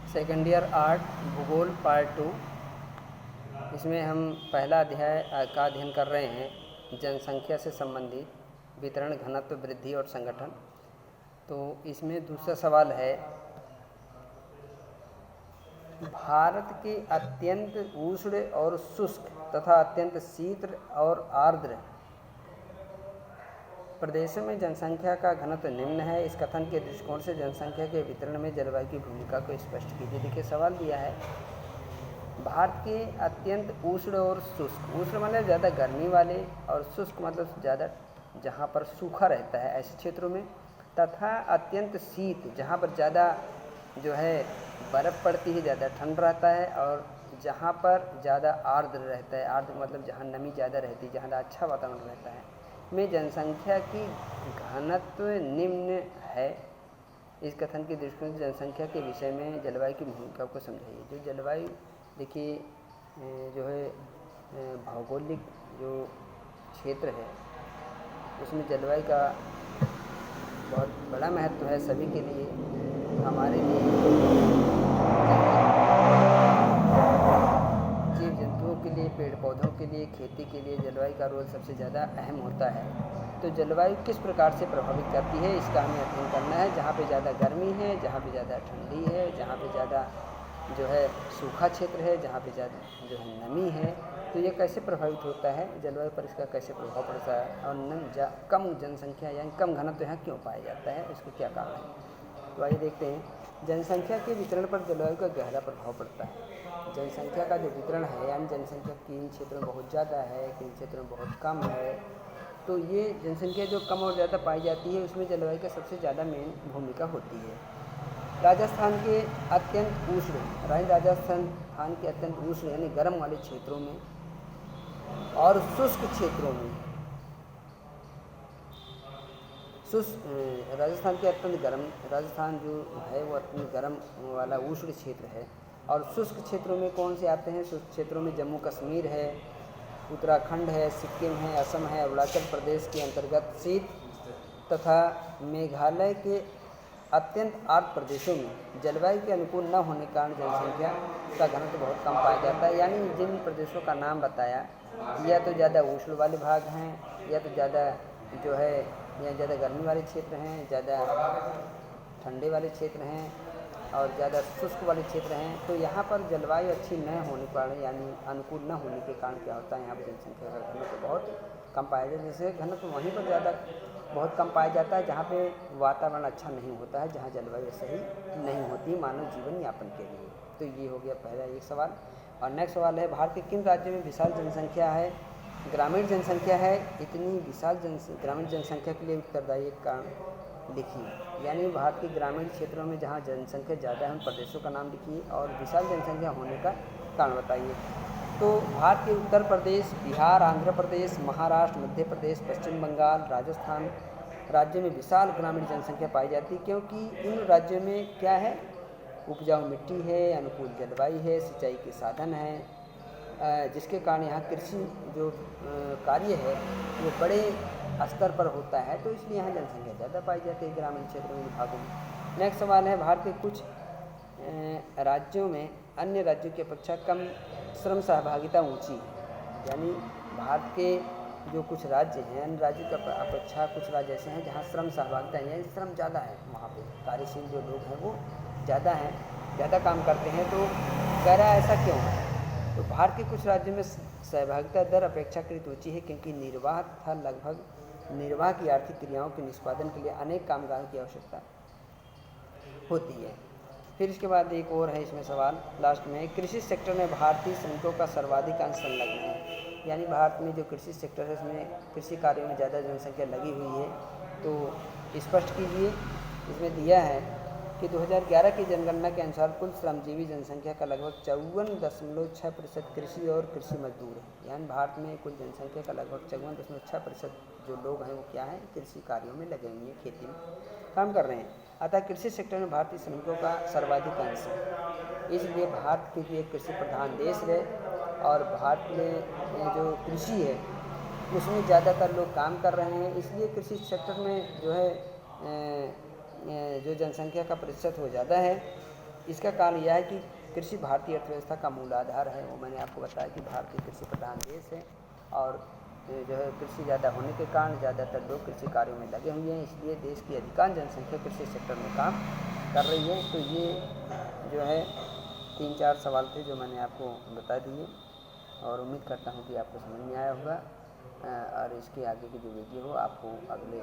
Second year art भूगोल part 2। इसमें हम पहला अध्याय का अध्ययन कर रहे हैं, जनसंख्या से संबंधित वितरण, घनत्व, वृद्धि और संगठन। तो इसमें दूसरा सवाल है, भारत के अत्यंत उष्ण और शुष्क तथा अत्यंत शीत और आर्द्र प्रदेशों में जनसंख्या का घनत्व निम्न है। इस कथन के दृष्टिकोण से जनसंख्या के वितरण में जलवायु की भूमिका को स्पष्ट कीजिए। देखिए सवाल दिया है, भारत के अत्यंत उष्ण और शुष्क, उष्ण मतलब ज़्यादा गर्मी वाले और शुष्क मतलब ज़्यादा जहाँ पर सूखा रहता है ऐसे क्षेत्रों में, तथा अत्यंत शीत जहाँ पर ज़्यादा जो है बर्फ़ पड़ती है, ज़्यादा ठंड रहता है, और जहाँ पर ज़्यादा आर्द्र रहता है, आर्द्र मतलब जहाँ नमी ज़्यादा रहती है, जहाँ अच्छा वातावरण रहता है, में जनसंख्या की घनत्व निम्न है। इस कथन के दृष्टिकोण से जनसंख्या के विषय में जलवायु की भूमिका को समझाइए। जो जलवायु देखिए जो है भौगोलिक जो क्षेत्र है उसमें जलवायु का बहुत बड़ा महत्व है सभी के लिए, हमारे लिए, जीव जंतुओं के लिए, पेड़ पौधों के लिए, खेती के लिए जलवायु का रोल सबसे ज़्यादा अहम होता है। तो जलवायु किस प्रकार से प्रभावित करती है इसका हमें अध्ययन करना है। जहाँ पे ज़्यादा गर्मी है, जहाँ पे ज़्यादा ठंडी है, जहाँ पे ज़्यादा जो है सूखा क्षेत्र है, जहाँ पे ज़्यादा जो है नमी है, तो ये कैसे प्रभावित होता है जलवायु पर, इसका कैसे प्रभाव पड़ता है, और कम जनसंख्या यानी कम घनत्व यहाँ क्यों पाया जाता है, उसके क्या कारण है। तो आइए देखते हैं, जनसंख्या के वितरण पर जलवायु का गहरा प्रभाव पड़ता है। जनसंख्या का जो वितरण है, यानी जनसंख्या किन क्षेत्रों में बहुत ज़्यादा है, किन क्षेत्रों में बहुत कम है, तो ये जनसंख्या जो कम और ज़्यादा पाई जाती है उसमें जलवायु का सबसे ज़्यादा मेन भूमिका होती है। राजस्थान के अत्यंत उष्ण, राजस्थान के अत्यंत उष्ण यानी गर्म वाले क्षेत्रों में और शुष्क क्षेत्रों में, राजस्थान के अत्यंत गर्म, राजस्थान जो है वो अत्यंत गर्म वाला उष्ण क्षेत्र है। और शुष्क क्षेत्रों में कौन से आते हैं? शुष्क क्षेत्रों में जम्मू कश्मीर है, उत्तराखंड है, सिक्किम है, असम है, अरुणाचल प्रदेश के अंतर्गत शीत तथा मेघालय के अत्यंत आर्द्र प्रदेशों में जलवायु के अनुकूल न होने के कारण जनसंख्या का घनत्व बहुत कम पाया जाता है। यानी जिन प्रदेशों का नाम बताया, या तो ज़्यादा उष्ण वाले भाग हैं, या तो ज़्यादा जो है या ज़्यादा गर्मी वाले क्षेत्र हैं, ज़्यादा ठंडे वाले क्षेत्र हैं, और ज़्यादा शुष्क वाले क्षेत्र हैं। तो यहाँ पर जलवायु अच्छी न होने के कारण यानी अनुकूल न होने के कारण क्या होता है, यहाँ पर जनसंख्या का घनत्व बहुत कम पाया जाता है। जैसे घनत्व वहीं पर ज़्यादा बहुत कम पाया जाता है जहाँ पे वातावरण अच्छा नहीं होता है, जहाँ जलवायु सही नहीं होती मानव जीवन यापन के लिए। तो ये हो गया पहला एक सवाल। और नेक्स्ट सवाल है, भारत के किन राज्यों में विशाल जनसंख्या है, ग्रामीण जनसंख्या है। इतनी विशाल ग्रामीण जनसंख्या के लिए उत्तरदायी एक कारण लिखिए। यानी भारत के ग्रामीण क्षेत्रों में जहाँ जनसंख्या ज़्यादा है उन प्रदेशों का नाम लिखिए और विशाल जनसंख्या होने का कारण बताइए। तो भारत के उत्तर प्रदेश, बिहार, आंध्र प्रदेश, महाराष्ट्र, मध्य प्रदेश, पश्चिम बंगाल, राजस्थान राज्यों में विशाल ग्रामीण जनसंख्या पाई जाती है, क्योंकि इन राज्यों में क्या है, उपजाऊ मिट्टी है, अनुकूल जलवायु है, सिंचाई के साधन हैं, जिसके कारण यहाँ कृषि जो कार्य है वो बड़े स्तर पर होता है, तो इसलिए यहाँ जनसंख्या ज़्यादा पाई जाती है ग्रामीण क्षेत्रों में, विभागों में। नेक्स्ट सवाल है, भारत के कुछ राज्यों में अन्य राज्यों की अपेक्षा कम श्रम सहभागिता ऊंची है। यानी भारत के जो कुछ राज्य हैं, अन्य राज्यों की अपेक्षा कुछ राज्य ऐसे हैं जहाँ श्रम सहभागिता है, यानी श्रम ज़्यादा है, वहाँ पे कार्यशील जो लोग हैं वो ज़्यादा हैं, ज़्यादा काम करते हैं। तो कह रहा है ऐसा क्यों है? तो भारत के कुछ राज्यों में सहभागिता दर अपेक्षाकृत ऊँची है, क्योंकि निर्वाह की आर्थिक क्रियाओं के निष्पादन के लिए अनेक कामगारों की आवश्यकता होती है। फिर इसके बाद एक और है इसमें सवाल लास्ट में, कृषि सेक्टर में भारतीय श्रमिकों का सर्वाधिक अंश संलग्न है। यानी भारत में जो कृषि सेक्टर है उसमें कृषि कार्यों में ज़्यादा जनसंख्या लगी हुई है। तो स्पष्ट कीजिए। इसमें दिया है कि 2011 की जनगणना के अनुसार कुल श्रमजीवी जनसंख्या का लगभग 54.6% कृषि और कृषि मजदूर है। यानी भारत में कुल जनसंख्या का लगभग 54.6% जो लोग हैं वो क्या है, कृषि कार्यों में लगे हुए हैं, खेती में काम कर रहे हैं। अतः कृषि सेक्टर में भारतीय श्रमिकों का सर्वाधिक अंश है। इसलिए भारत क्योंकि एक कृषि प्रधान देश है और भारत में जो कृषि है उसमें ज़्यादातर लोग काम कर रहे हैं, इसलिए कृषि सेक्टर में जो है जो जनसंख्या का प्रतिशत वो ज़्यादा है। इसका कारण यह है कि कृषि भारतीय अर्थव्यवस्था का मूल आधार है। वो मैंने आपको बताया कि भारतीय कृषि प्रधान देश है और जो है कृषि ज़्यादा होने के कारण ज़्यादातर लोग कृषि कार्यों में लगे हुए हैं, इसलिए देश की अधिकांश जनसंख्या कृषि सेक्टर में काम कर रही है। तो ये जो है 3-4 सवाल थे जो मैंने आपको बता दिए और उम्मीद करता हूँ कि आपको समझ में आया होगा। और इसके आगे की जो वीडियो हो आपको अगले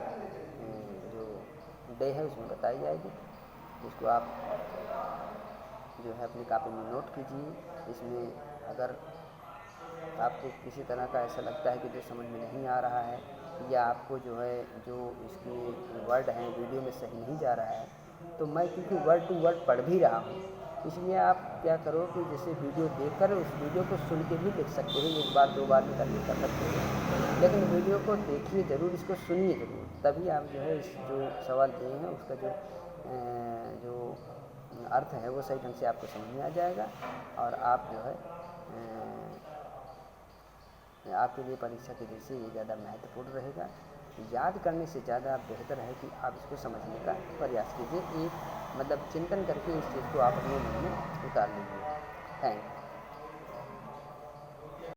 जो डे है उसमें बताई जाएगी, इसको आप जो है अपनी कॉपी में नोट कीजिए। इसमें अगर आपको किसी तरह का ऐसा लगता है कि जो समझ में नहीं आ रहा है या आपको जो है जो इसके वर्ड हैं वीडियो में सही नहीं जा रहा है, तो मैं क्योंकि वर्ड टू वर्ड पढ़ भी रहा हूँ, इसलिए आप क्या करो कि जैसे वीडियो देखकर उस वीडियो को सुन के भी लिख सकते हैं, 1 बार 2 बार में करके कर सकते हैं, लेकिन वीडियो को देखिए ज़रूर, इसको सुनिए ज़रूर, तभी आप जो है इस जो सवाल दिए हैं उसका जो अर्थ है वो सही ढंग से आपको समझ में आ जाएगा और आप जो है आपके लिए परीक्षा के दृष्टि से ये ज़्यादा महत्वपूर्ण रहेगा। याद करने से ज़्यादा बेहतर है कि आप इसको समझने का प्रयास कीजिए, एक मतलब चिंतन करके इस चीज़ को आप अपने मन में उतार लीजिए। Thank you.